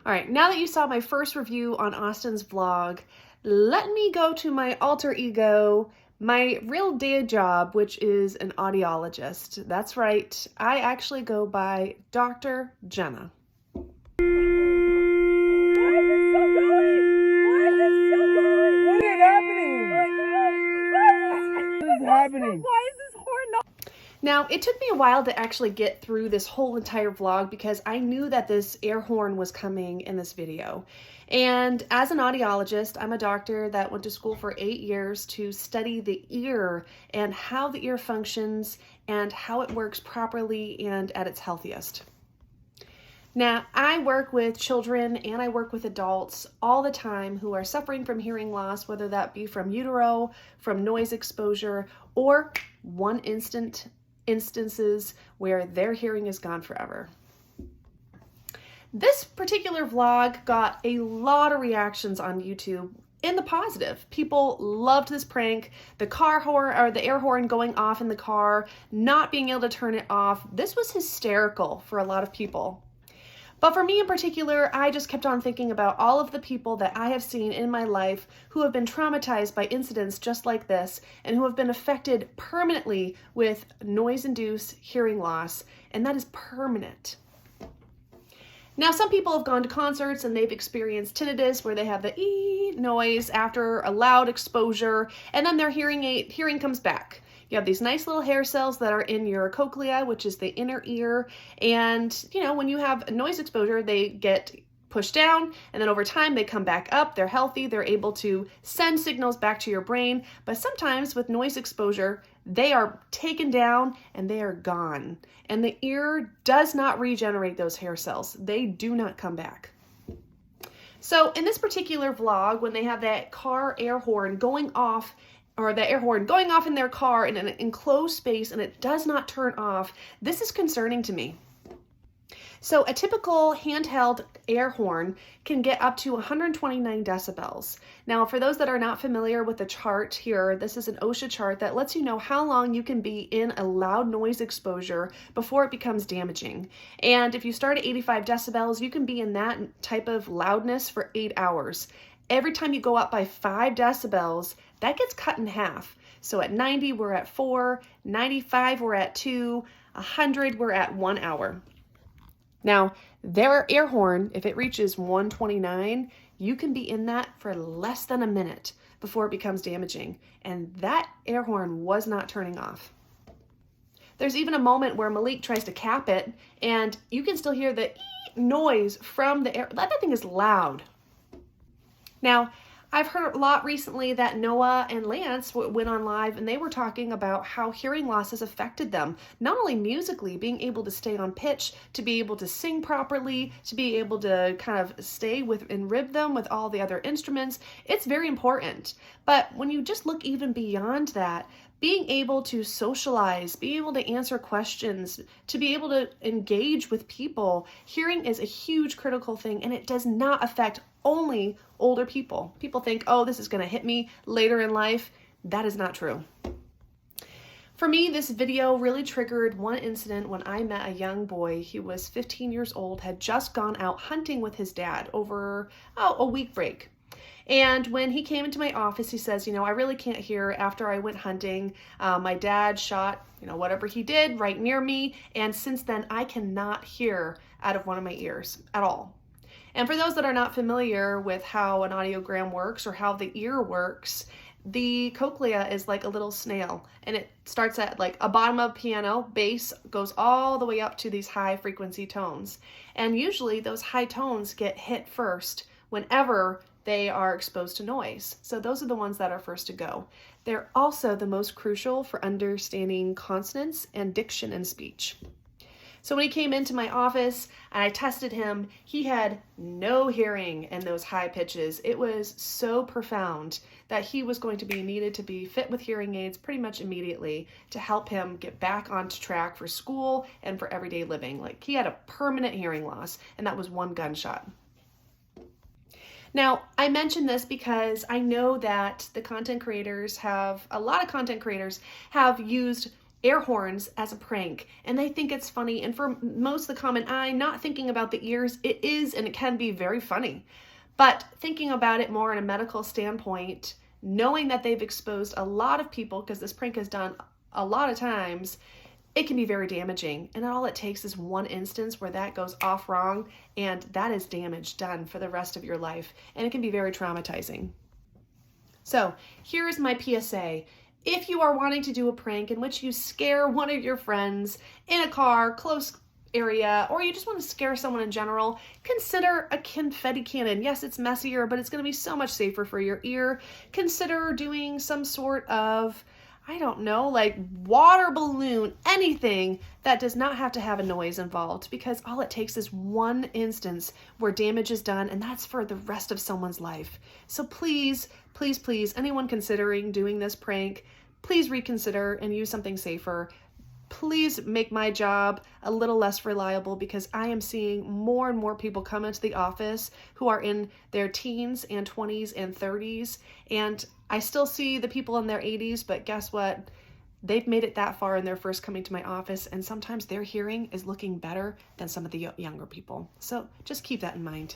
All right, now that you saw my first review on Austin's vlog, let me go to my alter ego, my real day job, which is an audiologist. That's right, I actually go by Dr. Jenna. Why is it still going? What is happening? What is happening? Why is this horn not? Now, it took me a while to actually get through this whole entire vlog because I knew that this air horn was coming in this video. And as an audiologist, I'm a doctor that went to school for 8 years to study the ear and how the ear functions and how it works properly and at its healthiest. Now, I work with children and I work with adults all the time who are suffering from hearing loss, whether that be from utero, from noise exposure, or instances where their hearing is gone forever. This particular vlog got a lot of reactions on YouTube in the positive. People loved this prank, the car horn or the air horn going off in the car, not being able to turn it off. This was hysterical for a lot of people. But for me in particular, I just kept on thinking about all of the people that I have seen in my life who have been traumatized by incidents just like this and who have been affected permanently with noise-induced hearing loss, and that is permanent. Now, some people have gone to concerts and they've experienced tinnitus where they have the ee noise after a loud exposure, and then their hearing comes back. You have these nice little hair cells that are in your cochlea, which is the inner ear. And, when you have noise exposure, they get pushed down, and then over time they come back up. They're healthy. They're able to send signals back to your brain. But sometimes with noise exposure, they are taken down and they are gone. And the ear does not regenerate those hair cells. They do not come back. So in this particular vlog, when they have that car air horn going off, or the air horn going off in their car in an enclosed space and it does not turn off, this is concerning to me. So a typical handheld air horn can get up to 129 decibels. Now, for those that are not familiar with the chart here, this is an OSHA chart that lets you know how long you can be in a loud noise exposure before it becomes damaging. And if you start at 85 decibels, you can be in that type of loudness for 8 hours. Every time you go up by 5 decibels, that gets cut in half. So at 90, we're at 4, 95, we're at 2, 100, we're at 1 hour. Now, their air horn, if it reaches 129, you can be in that for less than a minute before it becomes damaging. And that air horn was not turning off. There's even a moment where Malik tries to cap it, and you can still hear the noise from the air. That thing is loud. Now, I've heard a lot recently that Noah and Lance went on live and they were talking about how hearing loss has affected them, not only musically, being able to stay on pitch, to be able to sing properly, to be able to kind of stay in rhythm with all the other instruments. It's very important. But when you just look even beyond that, being able to socialize, being able to answer questions, to be able to engage with people, hearing is a huge critical thing, and it does not affect only older people. People think, oh, this is going to hit me later in life. That is not true. For me, this video really triggered one incident when I met a young boy. He was 15 years old, had just gone out hunting with his dad over a week break. And when he came into my office, he says, I really can't hear after I went hunting. My dad shot, whatever he did right near me. And since then, I cannot hear out of one of my ears at all. And for those that are not familiar with how an audiogram works or how the ear works, the cochlea is like a little snail, and it starts at like a bottom of piano, bass, goes all the way up to these high frequency tones. And usually those high tones get hit first whenever they are exposed to noise. So those are the ones that are first to go. They're also the most crucial for understanding consonants and diction in speech. So when he came into my office and I tested him, he had no hearing in those high pitches. It was so profound that he was going to be needed to be fit with hearing aids pretty much immediately to help him get back onto track for school and for everyday living. Like, he had a permanent hearing loss, and that was one gunshot. Now, I mention this because I know that a lot of content creators have used air horns as a prank and they think it's funny. And for most of the common eye, not thinking about the ears, it is and it can be very funny. But thinking about it more in a medical standpoint, knowing that they've exposed a lot of people, because this prank is done a lot of times, it can be very damaging. And all it takes is one instance where that goes off wrong, and that is damage done for the rest of your life. And it can be very traumatizing. So here is my PSA. If you are wanting to do a prank in which you scare one of your friends in a car, close area, or you just want to scare someone in general, consider a confetti cannon. Yes, it's messier, but it's going to be so much safer for your ear. Consider doing some sort of, I don't know, like water balloon, anything that does not have to have a noise involved, because all it takes is one instance where damage is done, and that's for the rest of someone's life. So please, please, please, anyone considering doing this prank, please reconsider and use something safer. Please make my job a little less reliable, because I am seeing more and more people come into the office who are in their teens and 20s and 30s. And I still see the people in their 80s, but guess what? They've made it that far in their first coming to my office, and sometimes their hearing is looking better than some of the younger people. So just keep that in mind.